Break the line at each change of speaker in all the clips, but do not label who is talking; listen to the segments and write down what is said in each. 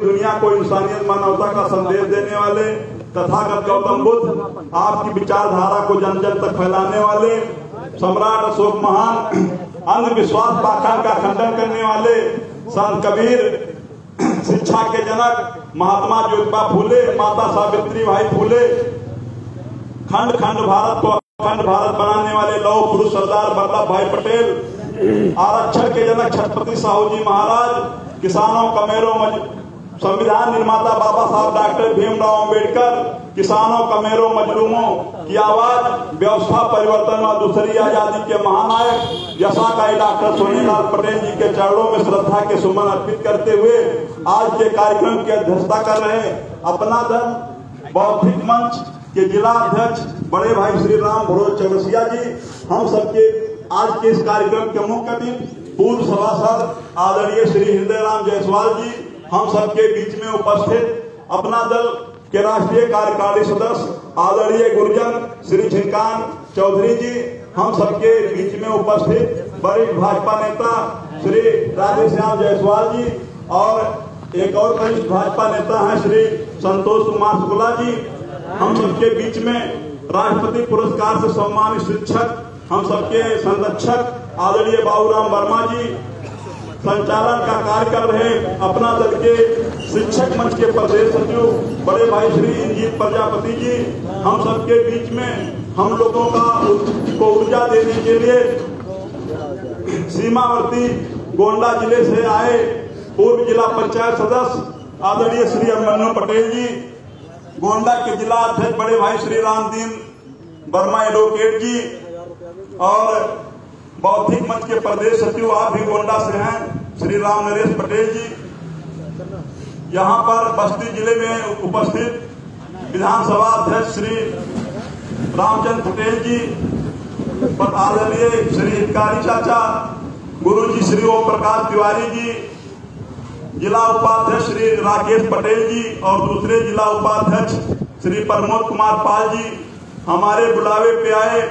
दुनिया को इंसानियत मानवता का संदेश देने वाले तथागत गौतम बुद्ध, आपकी विचारधारा को जन जन तक फैलाने वाले सम्राट अशोक महान, अंधविश्वास पाखंड का खंडन करने वाले संत कबीर, शिक्षा के जनक महात्मा ज्योतिबा फूले, माता सावित्री बाई फूले, खंड खंड भारत को अखंड भारत बनाने वाले लौह पुरुष सरदार वल्लभ भाई पटेल, आरक्षण के जनक छत्रपति साहू जी महाराज, किसानों कमेरों संविधान निर्माता बाबा साहब डॉक्टर भीमराव अंबेडकर, किसानों कमेरों मजलूमों की आवाज, व्यवस्था परिवर्तन और दूसरी आजादी के महानायक यशाकाई डॉक्टर सोनीलाल पटेल जी के चरणों में श्रद्धा के सुमन अर्पित करते हुए आज के कार्यक्रम की अध्यक्षता कर रहे अपना दल बौद्धिक मंच के जिला अध्यक्ष बड़े भाई श्री राम भरोज चौरसिया जी, हम सबके आज के इस कार्यक्रम के मुख्य अतिथि पूर्व सभासद आदरणीय श्री हृदय राम जायसवाल जी, हम सबके बीच में उपस्थित अपना दल के राष्ट्रीय कार्यकारिणी सदस्य आदरणीय गुरुजन श्री झिनकान चौधरी जी, हम सबके बीच में उपस्थित वरिष्ठ भाजपा नेता श्री राधेश्याम जायसवाल जी और एक और वरिष्ठ भाजपा नेता हैं श्री संतोष कुमार शुक्ला जी, हम सबके बीच में राष्ट्रपति पुरस्कार से सम्मानित शिक्षक, हम सबके संरक्षक आदरणीय बाबूराम वर्मा जी, संचालन का कार्य कर रहे अपना दल के शिक्षक मंच के प्रदेश सचिव बड़े भाई श्री इंजीत प्रजापति जी, हम सबके बीच में हम लोगों को ऊर्जा देने के लिए सीमावर्ती गोंडा जिले से आए पूर्व जिला पंचायत सदस्य आदरणीय श्री अभिमन्यु पटेल जी, गोंडा के जिला अध्यक्ष बड़े भाई श्री रामदीन वर्मा एडवोकेट जी और बौद्धिक मंच के प्रदेश सचिव आप भी गोंडा से हैं श्री राम नरेश पटेल जी, यहाँ पर बस्ती जिले में उपस्थित विधानसभा अध्यक्ष श्री रामचंद्र पटेल जी, पर आदरणीय श्री हितकारी चाचा, गुरु जी श्री ओम प्रकाश तिवारी जी, जिला उपाध्यक्ष श्री राकेश पटेल जी और दूसरे जिला उपाध्यक्ष श्री प्रमोद कुमार पाल जी, हमारे बुलावे पे आए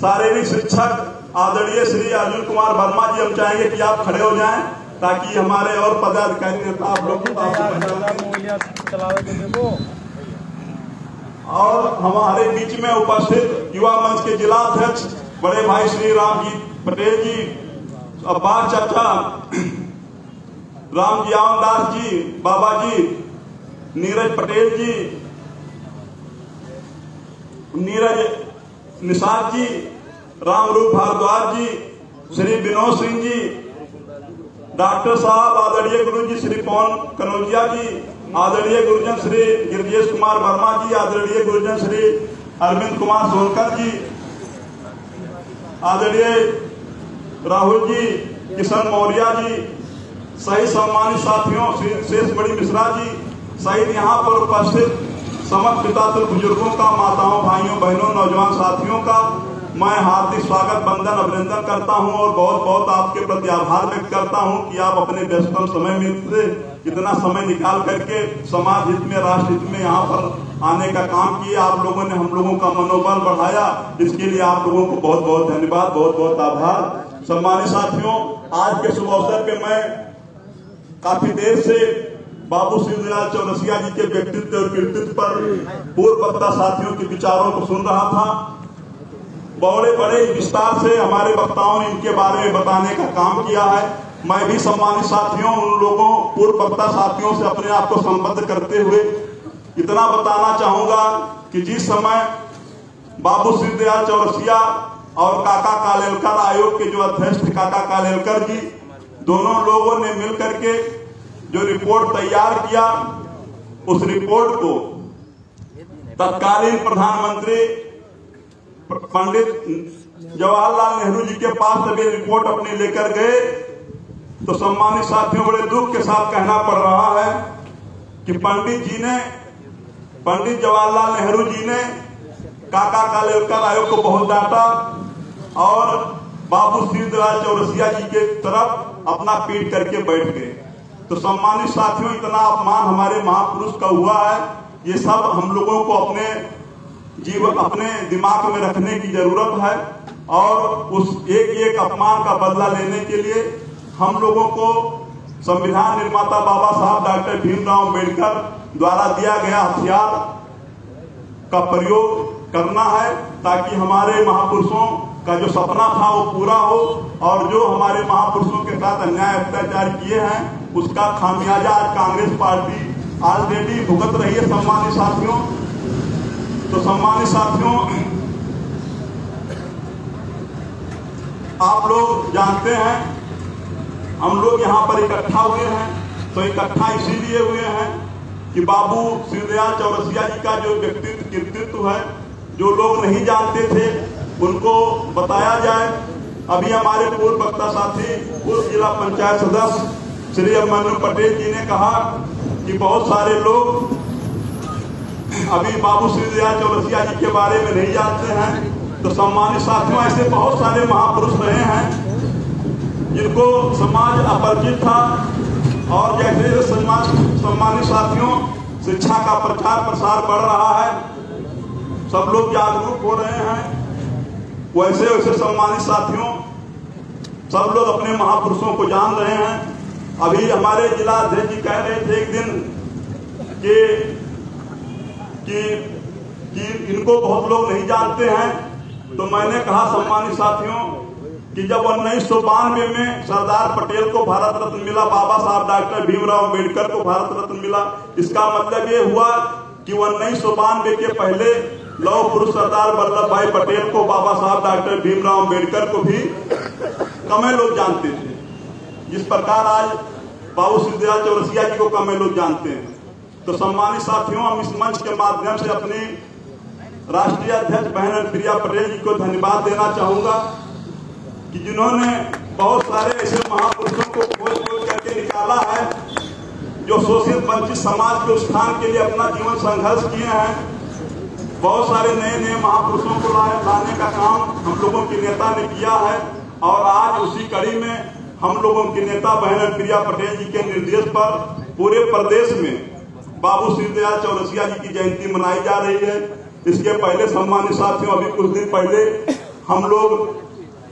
शारीरिक शिक्षक आदरणीय श्री अर्जुन कुमार वर्मा जी, हम चाहेंगे कि आप खड़े हो जाएं ताकि हमारे और पदाधिकारी नेता आप लोग और हमारे बीच में उपस्थित युवा मंच के जिला अध्यक्ष बड़े भाई श्री रामजी पटेल जी, अब्बास चाचा, राम जियावन दास जी, बाबा जी, नीरज पटेल जी, नीरज निषाद जी, रामरूप भारद्वाज जी, श्री विनोद सिंह जी, डॉक्टर साहब आदरणीय गुरु जी श्री पवन कनौजिया जी, आदरणीय गुरुजन श्री गिरजेश कुमार वर्मा जी, आदरणीय गुरुजन श्री अरविंद कुमार सोनकर जी, आदरणीय राहुल जी, किशन मौर्य जी, सही सम्मानित साथियों श्री शेष बड़ी मिश्रा जी सहित यहाँ पर उपस्थित समस्त पितातुल बुजुर्गों का, माताओं भाइयों बहनों नौजवान साथियों का मैं हार्दिक स्वागत वंदन अभिनंदन करता हूं और बहुत बहुत आपके प्रति आभार व्यक्त करता हूं कि आप अपने व्यस्तम समय में से इतना समय निकाल करके समाज हित में, राष्ट्र हित में यहाँ पर आने का काम किए। आप लोगों ने हम लोगों का मनोबल बढ़ाया, इसके लिए आप लोगों को बहुत बहुत धन्यवाद, बहुत बहुत आभार। सम्मानित साथियों, आज के शुभ अवसर पे मैं काफी देर से बाबू शिवदयाल चौरसिया जी के व्यक्तित्व और कृतित्व पर पूर्व वक्ता साथियों के विचारों को सुन रहा था। बड़े बड़े विस्तार से हमारे वक्ताओं ने इनके बारे में बताने का काम किया है। मैं भी सम्मानित साथियों, उन लोगों पूर्व वक्ता साथियों से अपने आप को संबद्ध करते हुए इतना बताना चाहूंगा कि जिस समय बाबू शिवदयाल चौरसिया और काका कालेलकर आयोग के जो अध्यक्ष थे काका कालेलकर जी, दोनों लोगों ने मिलकर के जो रिपोर्ट तैयार किया, उस रिपोर्ट को तत्कालीन प्रधानमंत्री पंडित जवाहरलाल नेहरू जी के पास जब ये रिपोर्ट अपनी लेकर गए तो सम्मानित साथियों, बड़े दुख के साथ कहना पड़ रहा है कि पंडित जवाहरलाल नेहरू जी ने काका कालेलकर आयोग को बहुत डांटा और बाबू शिवदयाल चौरसिया जी के तरफ अपना पीठ करके बैठ गए। तो सम्मानित साथियों, इतना अपमान हमारे महापुरुष का हुआ है, ये सब हम लोगों को अपने दिमाग में रखने की जरूरत है और उस एक एक अपमान का बदला लेने के लिए हम लोगों को संविधान निर्माता बाबा साहब डॉक्टर भीमराव अम्बेडकर द्वारा दिया गया हथियार का प्रयोग करना है, ताकि हमारे महापुरुषों का जो सपना था वो पूरा हो और जो हमारे महापुरुषों के साथ अन्याय अत्याचार किए हैं उसका खामियाजा आज कांग्रेस पार्टी ऑलरेडी भुगत रही है। सम्मानित साथियों, तो सम्मानित साथियों, आप लोग जानते हैं हम लोग यहाँ पर इकट्ठा हुए हैं, तो इकट्ठा इसीलिए हुए हैं कि बाबू श्रीदयाल चौरसिया जी का जो व्यक्तित्व कृतित्व है, जो लोग नहीं जानते थे उनको बताया जाए। अभी हमारे पूर्व वक्ता साथी पूर्व जिला पंचायत सदस्य श्री अभिमन्यु पटेल जी ने कहा कि बहुत सारे लोग अभी बाबू श्रीदयाल चौरसिया जी के बारे में नहीं जानते हैं। तो सम्मानित साथियों, ऐसे बहुत सारे महापुरुष रहे हैं जिनको समाज अपरिचित था, और जैसे सम्मानित साथियों शिक्षा का प्रचार प्रसार बढ़ रहा है, सब लोग जागरूक हो रहे हैं, वैसे वैसे सम्मानित साथियों सब लोग अपने महापुरुषों को जान रहे हैं। अभी हमारे जिला अध्यक्ष जी कह रहे थे एक दिन कि इनको बहुत लोग नहीं जानते हैं, तो मैंने कहा सम्मानित साथियों कि जब 1992 में सरदार पटेल को भारत रत्न मिला, बाबा साहब डॉक्टर भीमराव अम्बेडकर को भारत रत्न मिला, इसका मतलब ये हुआ कि 1992 के पहले लौह पुरुष सरदार वल्लभ भाई पटेल को, बाबा साहब डॉक्टर भीमराव अम्बेडकर को भी कम लोग जानते थे, जिस प्रकार आज बाबू श्रीदयाल चौरसिया जी को कम लोग जानते हैं। तो सम्मानित साथियों, हम इस मंच के माध्यम से अपनी राष्ट्रीय अध्यक्ष बहन प्रिया पटेल जी को धन्यवाद देना चाहूंगा कि जिन्होंने बहुत सारे ऐसे महापुरुषों को खोज खोज करके निकाला है जो शोषित वंचित समाज के उत्थान के लिए अपना जीवन संघर्ष किए हैं। बहुत सारे नए नए महापुरुषों को लाने का काम हम लोगों के नेता ने किया है, और आज उसी कड़ी में हम लोगों के नेता बहन प्रिया पटेल जी के निर्देश पर पूरे प्रदेश में बाबू श्रीदयाल चौरसिया जी की जयंती मनाई जा रही है। इसके पहले सम्मानित साथियों, अभी कुछ दिन पहले हम लोग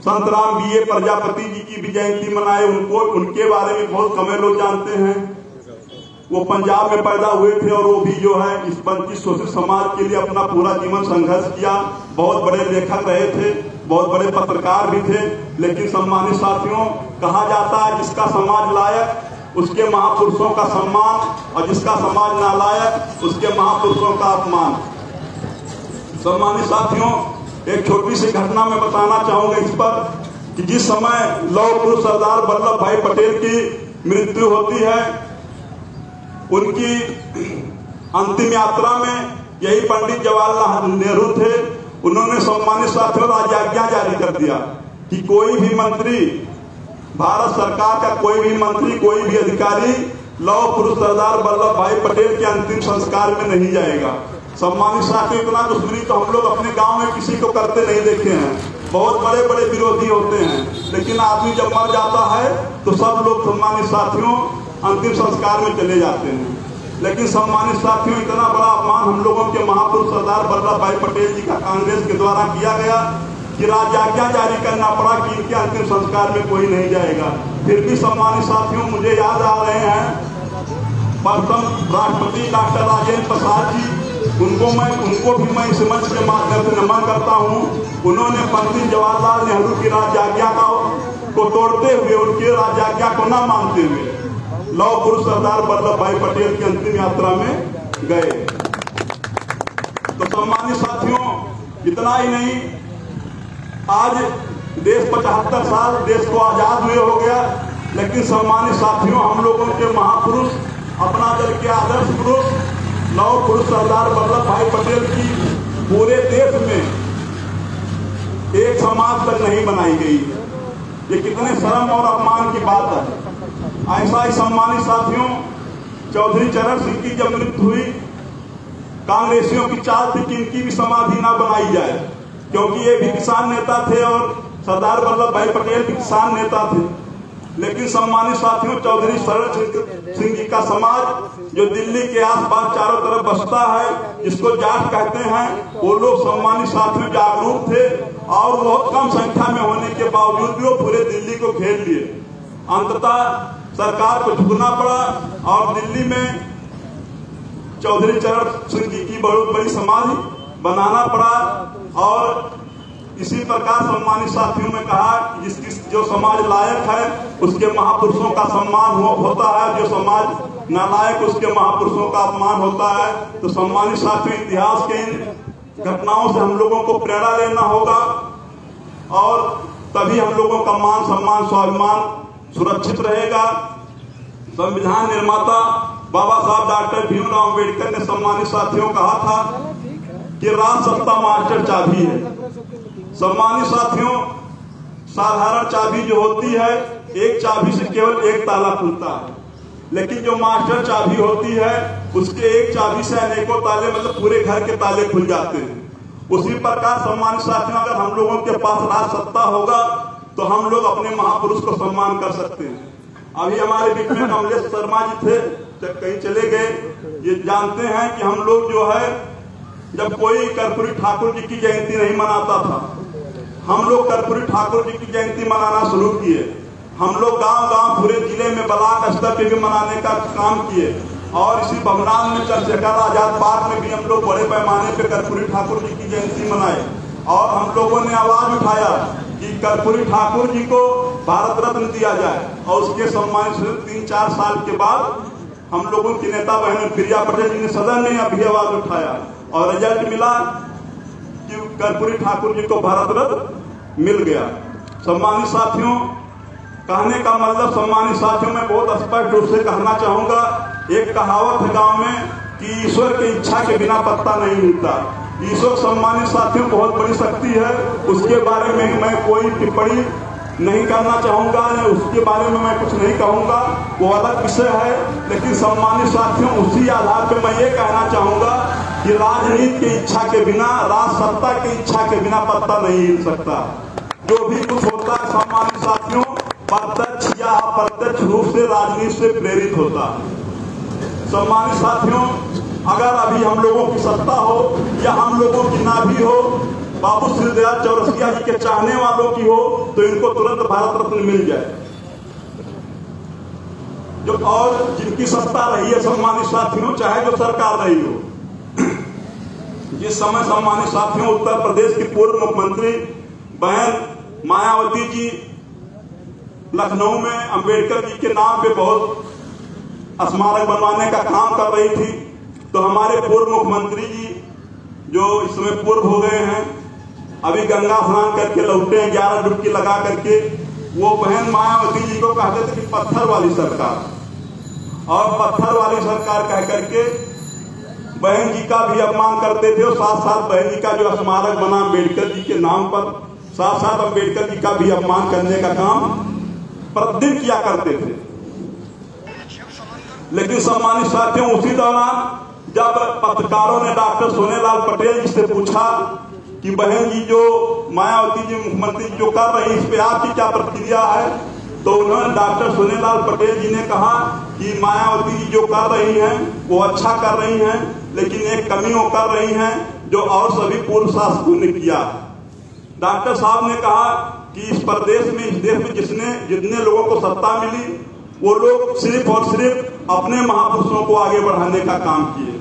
संतराम बीए प्रजापति जी की भी जयंती मनाए। उनके बारे में बहुत कम लोग जानते हैं। वो पंजाब में पैदा हुए थे और वो भी जो है इस वंचित शोषित समाज के लिए अपना पूरा जीवन संघर्ष किया। बहुत बड़े लेखक रहे थे, बहुत बड़े पत्रकार भी थे। लेकिन सम्मानित साथियों, कहा जाता है जिसका समाज लायक उसके महापुरुषों का सम्मान, और जिसका समाज नालायक उसके महापुरुषों का अपमान। सम्मानित साथियों, एक छोटी सी घटना मैं बताना चाहूंगा इस पर कि जिस समय लौह पुरुष सरदार वल्लभ भाई पटेल की मृत्यु होती है, उनकी अंतिम यात्रा में यही पंडित जवाहरलाल नेहरू थे। उन्होंने सम्मानित साथियों राजआज्ञा जारी कर दिया कि कोई भी मंत्री, भारत सरकार का कोई भी मंत्री, कोई भी अधिकारी लौह पुरुष सरदार वल्लभ भाई पटेल के अंतिम संस्कार में नहीं जाएगा। सम्मानित साथियों, इतना दुश्मनी तो हम लोग अपने गांव में किसी को करते नहीं देखे हैं। बहुत बड़े बड़े विरोधी होते हैं, लेकिन आदमी जब मर जाता है तो सब लोग सम्मानित साथियों अंतिम संस्कार में चले जाते हैं। लेकिन सम्मानित साथियों, इतना बड़ा अपमान हम लोगों के महापुरुष सरदार वल्लभ भाई पटेल जी का कांग्रेस के द्वारा किया गया कि राजआज्ञा जारी करना पड़ा कि इनके अंतिम संस्कार में कोई नहीं जाएगा। फिर भी सम्मानित साथियों, मुझे याद आ रहे हैं प्रथम राष्ट्रपति डॉक्टर राजेंद्र प्रसाद जी, उनको भी मैं इस मंच के माध्यम से नमन करता हूँ। उन्होंने पंडित जवाहरलाल नेहरू की राजआज्ञा को तोड़ते हुए, उनकी राजआज्ञा को न मानते हुए लौह पुरुष सरदार वल्लभ भाई पटेल की अंतिम यात्रा में गए। तो सम्मानित साथियों, इतना ही नहीं, आज देश 75 साल देश को आजाद हुए हो गया, लेकिन सम्मानित साथियों, हम लोगों के महापुरुष, अपना दल के आदर्श पुरुष लौह पुरुष सरदार वल्लभ भाई पटेल की पूरे देश में एक समाज तक नहीं बनाई गई। ये कितने शर्म और अपमान की बात है। ऐसा ही सम्मानित साथियों, चौधरी चरण सिंह की जब मृत्यु हुई, कांग्रेसियों की चाल थी कि इनकी भी समाधि ना बनाई जाए, क्योंकि ये भी किसान नेता थे और सरदार वल्लभ भाई पटेल भी किसान नेता थे। लेकिन सम्मानित साथियों, चौधरी चरण सिंह जी का समाज जो दिल्ली के आसपास चारों तरफ बसता है, जिसको जाट कहते हैं, वो लोग सम्मानित साथियों जागरूक थे और बहुत कम संख्या में होने के बावजूद भी वो पूरे दिल्ली को घेर लिए। अंततः सरकार को झुकना पड़ा और दिल्ली में चौधरी चरण सिंह जी की बहुत बड़ी समाधि बनाना पड़ा। और इसी प्रकार सम्मानित साथियों ने कहा कि जिसकी जो समाज लायक है उसके महापुरुषों का सम्मान होता है, जो समाज नालायक उसके महापुरुषों का अपमान होता है। तो सम्मानित साथियों, इतिहास के इन घटनाओं से हम लोगों को प्रेरणा लेना होगा और तभी हम लोगों का मान सम्मान स्वाभिमान सुरक्षित रहेगा। संविधान निर्माता बाबा साहब डॉक्टर भीमराव अम्बेडकर ने सम्मानित साथियों कहा था कि राज सत्ता मास्टर चाबी है। सम्मानित साथियों, साधारण चाबी जो होती है एक चाबी से केवल एक ताला खुलता है, लेकिन जो मास्टर चाबी होती है उसके एक चाबी से अनेकों ताले, मतलब पूरे घर के ताले खुल जाते हैं। उसी प्रकार सम्मानित साथियों, अगर हम लोगों के पास राज सत्ता होगा तो हम लोग अपने महापुरुष को सम्मान कर सकते हैं। अभी हमारे बीच में कमलेश शर्मा जी थे, कहीं चले गए। ये जानते हैं कि हम लोग जो है जब कोई कर्पूरी ठाकुर जी की जयंती नहीं मनाता था, हम लोग कर्पूरी ठाकुर जी की जयंती मनाना शुरू किए। हम लोग गांव-गांव पूरे जिले में ब्लॉक स्तर पे भी मनाने का काम किए और इसी भवनान में चंद्रशेखर आजाद पार्क में भी हम लोग बड़े पैमाने पे कर्पूरी ठाकुर जी की जयंती मनाए। और हम लोगों ने आवाज उठाया कि कर्पूरी ठाकुर जी को भारत रत्न दिया जाए और उसके सम्मान से 3-4 साल के बाद हम लोगों की नेता बहन प्रिया पटेल जी ने सदन में अभी आवाज उठाया और रिजल्ट मिला कि कर्पूरी ठाकुर जी को भारत रत्न मिल गया। सम्मानित साथियों, कहने का मतलब सम्मानित साथियों, मैं बहुत स्पष्ट रूप से कहना चाहूंगा, एक कहावत है गांव में कि ईश्वर की इच्छा के बिना पत्ता नहीं हिलता। ईश्वर सम्मानित साथियों बहुत बड़ी शक्ति है, उसके बारे में मैं कोई टिप्पणी नहीं करना चाहूंगा, उसके बारे में मैं कुछ नहीं कहूंगा, वो अलग विषय है। लेकिन सम्मानित साथियों, उसी आधार पर मैं ये कहना चाहूंगा कि राजनीति की इच्छा के बिना, राज सत्ता की इच्छा के बिना पत्ता नहीं हिल सकता। जो भी कुछ होता है सम्मानित साथियों, प्रत्यक्ष या अप्रत्यक्ष रूप से राजनीति से प्रेरित होता है। सम्मानित साथियों, अगर अभी हम लोगों की सत्ता हो या हम लोगों की ना भी हो, बाबू श्री दयाल चौरसिया जी के चाहने वालों की हो, तो इनको तुरंत भारत रत्न मिल जाए। जो और जिनकी सत्ता रही है सम्मानित साथियों, चाहे जो सरकार रही हो, जिस समय सम्मानित साथियों उत्तर प्रदेश की पूर्व मुख्यमंत्री बहन मायावती जी लखनऊ में अंबेडकर जी के नाम पे बहुत स्मारक बनवाने का काम कर रही थी, तो हमारे पूर्व मुख्यमंत्री जी जो इस समय पूर्व हो गए हैं, अभी गंगा स्नान करके लौटे हैं 11 डुबकी लगा करके, वो बहन मायावती जी को कहते थे कि पत्थर वाली सरकार, और पत्थर वाली सरकार कह करके बहन जी का भी अपमान करते थे और साथ साथ बहन जी का जो स्मारक बना अम्बेडकर जी के नाम पर, साथ साथ अम्बेडकर जी का भी अपमान करने का काम प्रतिदिन किया करते थे। लेकिन सम्मानित साथियों, उसी दौरान जब पत्रकारों ने डॉक्टर सोनेलाल पटेल जी से पूछा कि बहन जी जो मायावती जी मुख्यमंत्री जो कर रही है, इस पे आपकी क्या प्रतिक्रिया है, तो उन्होंने डॉक्टर सोनेलाल पटेल जी ने कहा कि मायावती जी जो कर रही हैं वो अच्छा कर रही हैं, लेकिन एक कमी वो कर रही हैं जो और सभी पूर्व शासकों ने किया। डॉक्टर साहब ने कहा कि इस प्रदेश में, इस देश में जितने लोगों को सत्ता मिली, वो लोग सिर्फ और सिर्फ अपने महापुरुषों को आगे बढ़ाने का काम किए,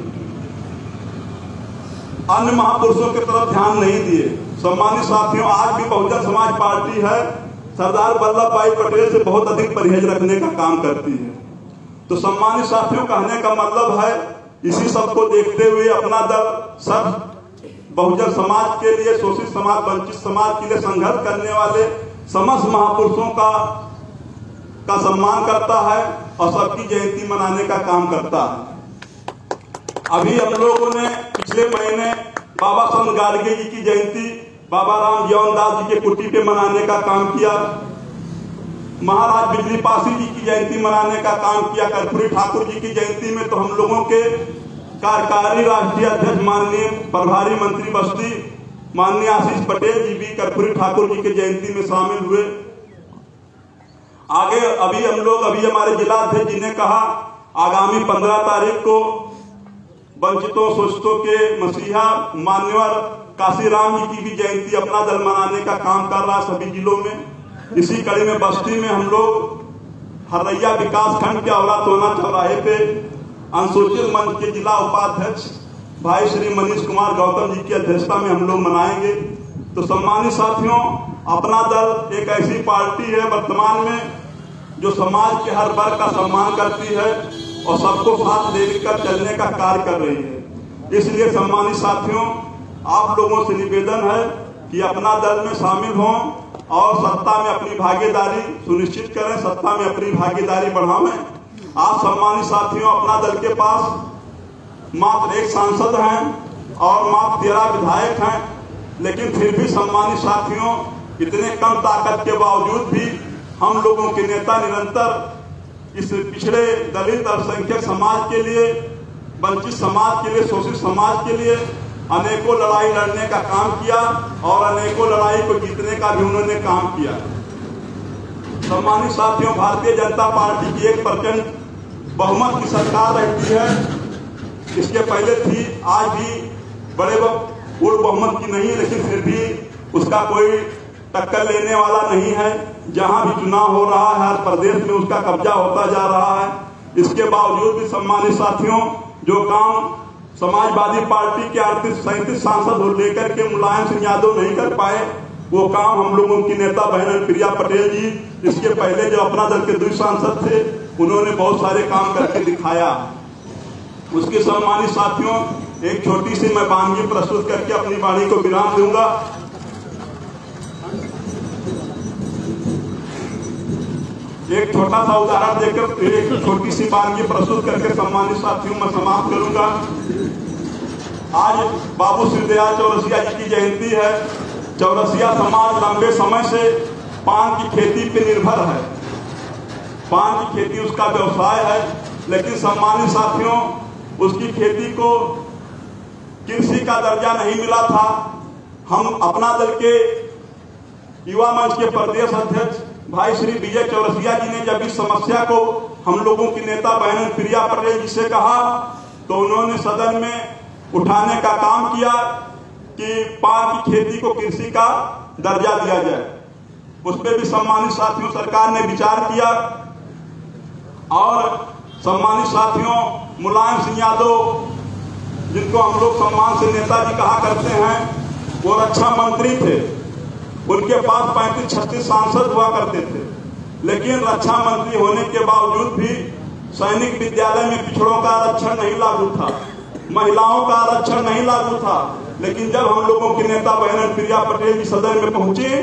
अन्य महापुरुषों की तरफ ध्यान नहीं दिए। सम्मानित साथियों, आज भी बहुजन समाज पार्टी है सरदार वल्लभ भाई पटेल से बहुत अधिक परहेज रखने का काम करती है। तो सम्मानित साथियों, कहने का मतलब है इसी सब को देखते हुए अपना दल सब बहुजन समाज के लिए, शोषित समाज, वंचित समाज के लिए संघर्ष करने वाले समस्त महापुरुषों का सम्मान करता है और सबकी जयंती मनाने का काम करता है। अभी हम लोगों ने पिछले महीने बाबा संत गाडगे जी की जयंती बाबा राम जीवन दास जी के कुटी पे मनाने का काम किया, महाराज बिजली पासी जी की जयंती मनाने का काम किया। कर्पूरी ठाकुर जी की जयंती में तो हम लोगों के कार्यकारी राष्ट्रीय अध्यक्ष माननीय प्रभारी मंत्री बस्ती माननीय आशीष पटेल जी भी कर्पूरी ठाकुर जी की जयंती में शामिल हुए। आगे अभी हमारे जिला अध्यक्ष जी ने कहा आगामी 15 तारीख को वंचितों शोषितों के मसीहा मान्यवर काशीराम जी की भी जयंती अपना दल मनाने का काम कर रहा सभी जिलों में। इसी कड़ी में बस्ती में हम लोग हरैया विकास खंड के औरा टोना चौराहे पे अनुसूचित मंच के जिला उपाध्यक्ष भाई श्री मनीष कुमार गौतम जी की अध्यक्षता में हम लोग मनाएंगे। तो सम्मानित साथियों, अपना दल एक ऐसी पार्टी है वर्तमान में जो समाज के हर वर्ग का सम्मान करती है और सबको साथ लेकर चलने का कार्य कर रही है। इसलिए सम्मानित साथियों, आप लोगों से निवेदन है कि अपना दल में शामिल हों और सत्ता में अपनी भागीदारी सुनिश्चित करें, सत्ता में अपनी भागीदारी बढ़ावें। आप सम्मानित साथियों, अपना दल के पास मात्र एक सांसद हैं और मात्र 13 विधायक हैं, लेकिन फिर भी सम्मानित साथियों, इतने कम ताकत के बावजूद भी हम लोगों के नेता निरंतर इस पिछड़े दलित अल्पसंख्यक समाज के लिए, वंचित समाज के लिए, शोषित समाज के लिए अनेकों लड़ाई लड़ने का काम किया और अनेकों लड़ाई को जीतने का भी उन्होंने काम किया। सम्मानित साथियों, भारतीय जनता पार्टी की 1% बहुमत की सरकार रहती है। इसके पहले थी, आज भी बड़े पूर्ण बहुमत की नहीं, लेकिन फिर भी उसका कोई टक्कर लेने वाला नहीं है। जहां भी चुनाव हो रहा है हर प्रदेश में उसका कब्जा होता जा रहा है। इसके बावजूद भी सम्मानित साथियों, जो काम समाजवादी पार्टी के 37 सांसद लेकर के मुलायम सिंह यादव नहीं कर पाए, वो काम हम लोगों की नेता बहन प्रिया पटेल जी, इसके पहले जो अपना दल के 2 सांसद थे, उन्होंने बहुत सारे काम करके दिखाया। उसके सम्मानित साथियों, एक छोटी सी मैं वानगी प्रस्तुत करके अपनी वाणी को विराम दूंगा। एक छोटा सा उदाहरण देकर एक छोटी सी वानगी प्रस्तुत करके सम्मानित साथियों मैं समाप्त करूंगा। आज बाबू श्री दयाल चौरसिया जी की जयंती है। चौरसिया समाज लंबे समय से पान की खेती पर निर्भर है। पान की खेती उसका व्यवसाय है, लेकिन सम्मानित साथियों, उसकी खेती को कृषि का दर्जा नहीं मिला था। हम अपना दल के युवा मंच के प्रदेश अध्यक्ष भाई श्री विजय चौरसिया जी ने जब इस समस्या को हम लोगों की नेता बहन प्रिया पटेल जी से कहा, तो उन्होंने सदन में उठाने का काम किया कि पान की खेती को कृषि का दर्जा दिया जाए। उस पर भी सम्मानित साथियों सरकार ने विचार किया। और सम्मानित साथियों, मुलायम सिंह यादव, जिनको हम लोग सम्मान से नेताजी कहा करते हैं, वो रक्षा मंत्री थे। उनके पास 35-36 सांसद हुआ करते थे, लेकिन रक्षा मंत्री होने के बावजूद भी सैनिक विद्यालय में पिछड़ों का आरक्षण नहीं लागू था, महिलाओं का आरक्षण नहीं लागू था। लेकिन जब हम लोगों की नेता बहन प्रिया पटेल जी सदन में पहुंची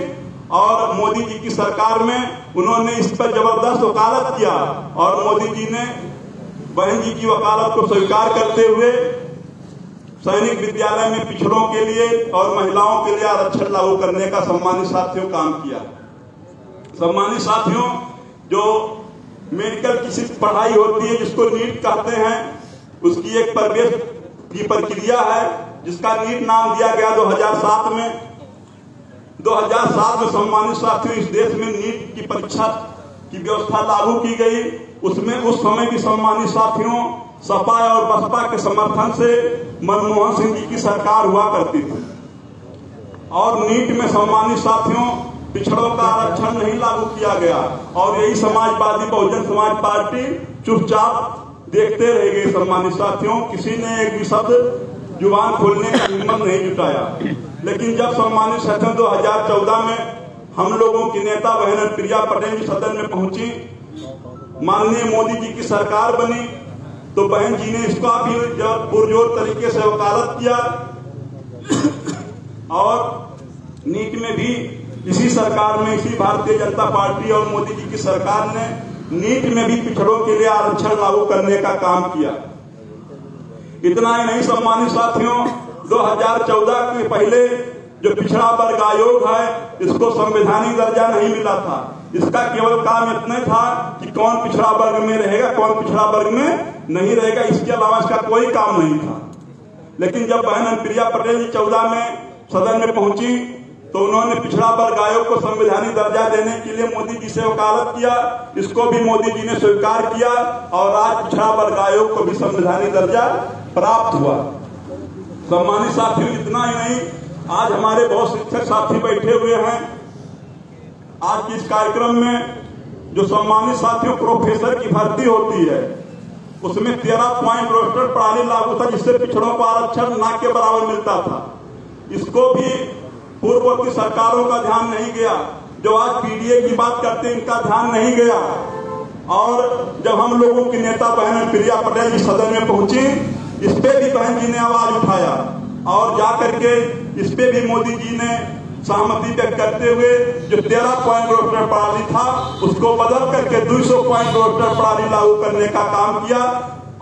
और मोदी जी की सरकार में उन्होंने इस पर जबरदस्त वकालत किया और मोदी जी ने बहन जी की वकालत को स्वीकार करते हुए सैनिक विद्यालय में पिछड़ों के लिए और महिलाओं के लिए आरक्षण लागू करने का सम्मानित साथियों काम किया। सम्मानित साथियों, जो मेडिकल की पढ़ाई होती है जिसको नीट कहते हैं, उसकी एक प्रवेश की प्रक्रिया है जिसका नीट नाम दिया गया 2007 में। 2007 में सम्मानित साथियों, इस देश में नीट की परीक्षा की व्यवस्था लागू की गई। उसमें उस समय की सम्मानित साथियों सपा और बसपा के समर्थन से मनमोहन सिंह जी की सरकार हुआ करती थी। और नीट में सम्मानित साथियों पिछड़ों का आरक्षण नहीं लागू किया गया और यही समाजवादी बहुजन समाज पार्टी चुपचाप देखते रह गए। सम्मानित साथियों, किसी ने एक भी शब्द जुबान खोलने का हिम्मत नहीं जुटाया। लेकिन जब सम्मानित साथियों 2014 में हम लोगों की नेता बहन प्रिया पटेल जी सदन में पहुंची, माननीय मोदी जी की सरकार बनी, तो बहन जी ने इसका भी पुरजोर तरीके से वकालत किया और नीट में भी इसी सरकार में, इसी भारतीय जनता पार्टी और मोदी जी की सरकार ने नीट में भी पिछड़ों के लिए आरक्षण लागू करने का काम किया। इतना ही नहीं सम्मानित साथियों, 2014 के पहले जो पिछड़ा वर्ग आयोग है, इसको संवैधानिक दर्जा नहीं मिला था। इसका केवल काम इतना था कि कौन पिछड़ा वर्ग में रहेगा, कौन पिछड़ा वर्ग में नहीं रहेगा, इसके अलावा इसका कोई काम नहीं था। लेकिन जब बहन प्रिया पटेल जी 14 में सदन में पहुंची, तो उन्होंने पिछड़ा वर्ग आयोग को संवैधानिक दर्जा देने के लिए मोदी जी से वकालत किया। इसको भी मोदी जी ने स्वीकार किया और आज पिछड़ा वर्ग आयोग को भी संवैधानिक दर्जा प्राप्त हुआ। सम्मानित साथियों, इतना ही नहीं, आज हमारे बहुत शिक्षक साथी बैठे हुए हैं। आज के इस कार्यक्रम में जो सम्मानित साथियों प्रोफेसर की भर्ती होती है उसमें 13 पॉइंट रोस्टर प्रणाली लागू था, जिससे पिछड़ों को आरक्षण ना के बराबर मिलता था। इसको भी पूर्ववर्ती सरकारों का ध्यान नहीं गया। जो आज पीडीए की बात करते हैं इनका ध्यान नहीं गया। और जब हम लोगों की नेता बहन प्रिया पटेल जी सदन में पहुंची, इस पे भी बहन जी ने आवाज उठाया और जाकर के इस पे भी मोदी जी ने सहमति व्यक्त करते हुए जो 13 पॉइंट रोस्टर प्रणाली था उसको बदल करके 200 पॉइंट रोस्टर प्रणाली लागू करने का काम किया।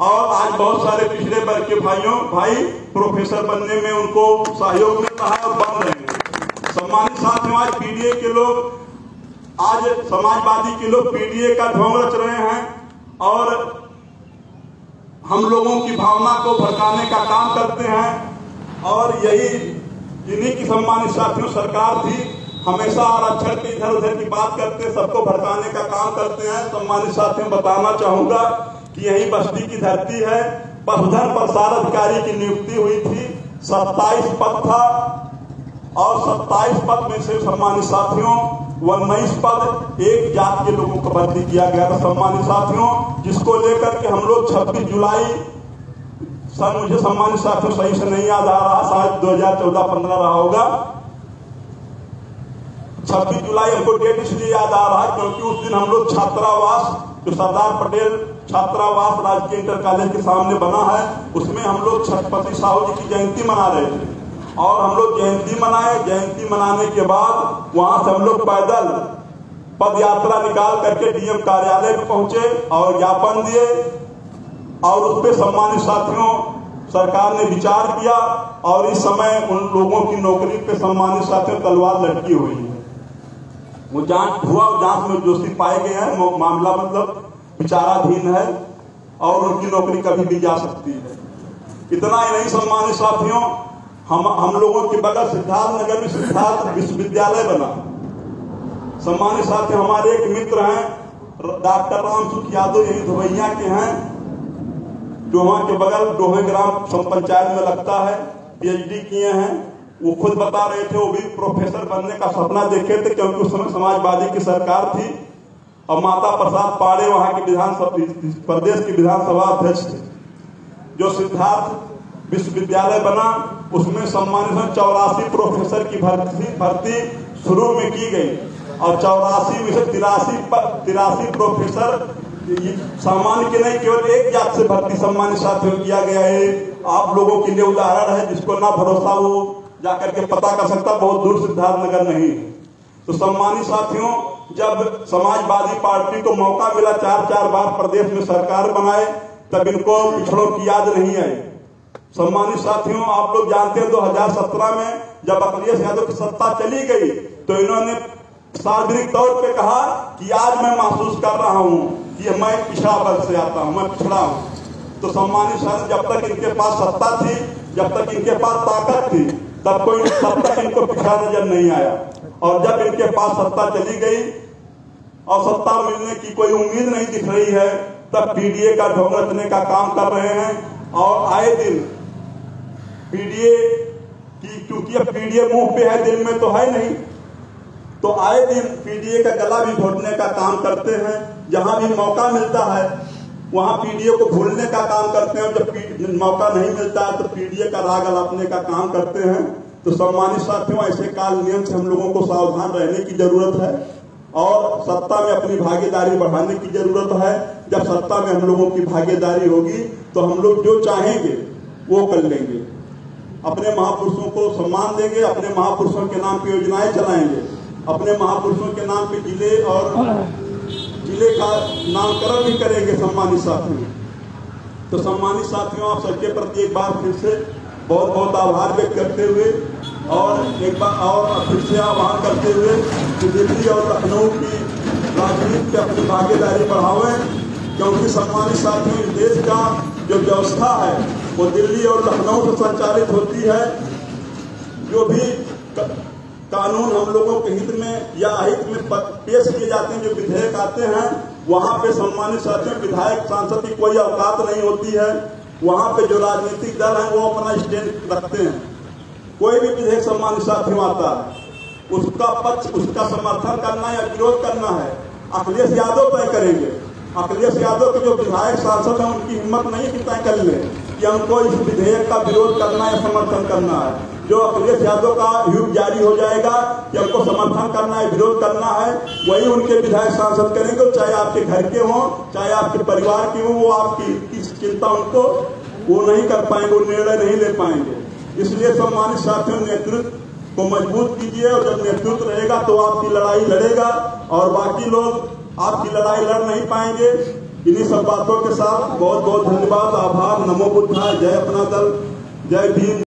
और आज बहुत सारे पिछड़े वर्ग के भाई प्रोफेसर बनने में उनको सहयोग मिल रहा है और बन रहे हैं। सम्मानित साथियों, आज पीडीए के लोग, आज समाजवादी के लोग पीडीए का ढोंग रच रहे हैं और हम लोगों की भावना को भड़काने का काम करते हैं। और यही इन्हीं की सम्मानित साथियों सरकार थी, हमेशा आरक्षण की इधर उधर की बात करते, सबको भड़काने का काम करते हैं। सम्मानित साथियों, बताना चाहूंगा कि यही बस्ती की धरती है। पशुधन प्रसार अधिकारी की नियुक्ति हुई थी, 27 पद था और 27 पद में से सम्मानित साथियों 19 पद एक जात के लोगों को भर्ती किया गया था। सम्मानित साथियों, जिसको लेकर के हम लोग 26 जुलाई सन, मुझे सम्मानित साथियों सही से नहीं याद आ रहा, शायद 2014-15 रहा होगा। 26 जुलाई हमको डेट इसलिए याद आ रहा है क्योंकि उस दिन हम लोग छात्रावास, जो सरदार पटेल छात्रावास राजकीय इंटर कॉलेज के सामने बना है, उसमें हम लोग छत्रपति साहू जी की जयंती मना रहे थे। और हम लोग जयंती मनाए। जयंती मनाने के बाद वहां से हम लोग पैदल पद यात्रा निकाल करके डीएम कार्यालय में पहुंचे और ज्ञापन दिए। और उस पर सम्मानित साथियों सरकार ने विचार किया और इस समय उन लोगों की नौकरी पे सम्मानित साथियों तलवार लटकी हुई है। वो जांच हुआ और जांच में दोषी पाए गए हैं, मामला मतलब विचाराधीन है और उनकी नौकरी कभी भी जा सकती है। इतना ही नहीं सम्मानित साथियों, हम लोगों के बगल सिद्धार्थ नगर में सिद्धार्थ विश्वविद्यालय बना। सम्मानित साथियों, हमारे एक मित्र हैं डॉक्टर राम सुख यादव, यही धोबैया के हैं, डोहा के बगल डोहे ग्राम पंचायत में लगता है, पीएचडी किए हैं। वो खुद बता रहे थे वो भी प्रोफेसर बनने का सपना देखे थे क्योंकि उस समय समाजवादी की सरकार थी और माता प्रसाद पाड़े वहां के प्रदेश के विधानसभा अध्यक्ष थे। जो सिद्धार्थ विश्वविद्यालय बना उसमें सम्मानित 84 प्रोफेसर की भर्ती शुरू में की गई और 84 में से 83 प्रोफेसर सामान्य के नहीं केवल एक जात से भर्ती सम्मानित साथियों किया गया है। आप लोगों के लिए उदाहरण है, जिसको ना भरोसा वो जाकर के पता कर सकता, बहुत दूर सिद्धार्थ नगर नहीं। तो सम्मानित साथियों, जब समाजवादी पार्टी को मौका मिला 4 बार प्रदेश में सरकार बनाए, तब इनको पिछड़ों की याद नहीं आई। सम्मानित साथियों, आप लोग जानते हैं 2017 में जब अखिलेश यादव की सत्ता चली गई तो इन्होंने सार्वजनिक तौर पे कहा कि आज मैं महसूस कर रहा हूं कि मैं पिछड़ा वर्ग से आता हूं, मैं पिछड़ा हूं। तो सम्मानित साथियों, जब तक इनके पास सत्ता थी, जब तक इनके पास ताकत थी, तब तक इनको पिछड़ा नजर नहीं आया। और जब इनके पास सत्ता चली गई और सत्ता मिलने की कोई उम्मीद नहीं दिख रही है, तब पीडीए का ढोंग रचने का काम कर रहे हैं। और आए दिन पीडीए की, क्योंकि अब पीडीए मुंह पे है, दिल में तो है नहीं, तो आए दिन पीडीए का गला भी घोटने का काम करते हैं। जहां भी मौका मिलता है वहां पीडीए को भूलने का काम करते हैं। जब मौका नहीं मिलता है तो पीडीए का राग अलापने का काम करते हैं। तो सम्मानित साथियों, ऐसे काल नियम से हम लोगों को सावधान रहने की जरूरत है और सत्ता में अपनी भागीदारी बढ़ाने की जरूरत है। जब सत्ता में हम लोगों की भागीदारी होगी तो हम लोग जो चाहेंगे वो कर लेंगे, अपने महापुरुषों को सम्मान देंगे, अपने महापुरुषों के नाम पे योजनाएं चलाएंगे, अपने महापुरुषों के नाम पे जिले का नामकरण भी करेंगे। सम्मानित साथियों, तो सम्मानित साथियों, आप सबके प्रति एक बार फिर से बहुत बहुत आभार व्यक्त करते हुए और एक बार और फिर से आह्वान करते हुए कि दिल्ली और लखनऊ की राजनीति पे अपनी भागीदारी बढ़ावें, क्योंकि सम्मानित साथियों, इस देश का जो व्यवस्था है वो दिल्ली और लखनऊ से संचालित होती है। जो भी कानून हम लोगों के हित में या अहित में पेश किए जाते हैं, जो विधेयक आते हैं, वहां पे सम्मानित साथियों विधायक सांसद की कोई औकात नहीं होती है। वहां पे जो राजनीतिक दल है वो अपना स्टैंड रखते हैं। कोई भी विधेयक सम्मानित साथियों आता है, उसका पक्ष, उसका समर्थन करना या विरोध करना है, अखिलेश यादव तय करेंगे। अखिलेश यादव के जो विधायक सांसद हैं उनकी हिम्मत नहीं कि तय कर ले कि हमको इस विधेयक का विरोध करना है, समर्थन करना है। जो अखिलेश यादव का व्यूह जारी हो जाएगा कि हमको समर्थन करना है, विरोध करना है, वही उनके विधायक सांसद करेंगे। चाहे आपके घर के हों, चाहे आपके परिवार के हों, वो आपकी चिंता उनको वो नहीं कर पाएंगे, वो निर्णय नहीं ले पाएंगे। इसलिए सम्मानित साथियों, नेतृत्व को मजबूत कीजिए और जब नेतृत्व रहेगा तो आपकी लड़ाई लड़ेगा और बाकी लोग आपकी लड़ाई लड़ नहीं पाएंगे। इन्हीं सब बातों के साथ बहुत बहुत धन्यवाद, आभार, नमो बुद्धाय, जय अपना दल, जय भीम।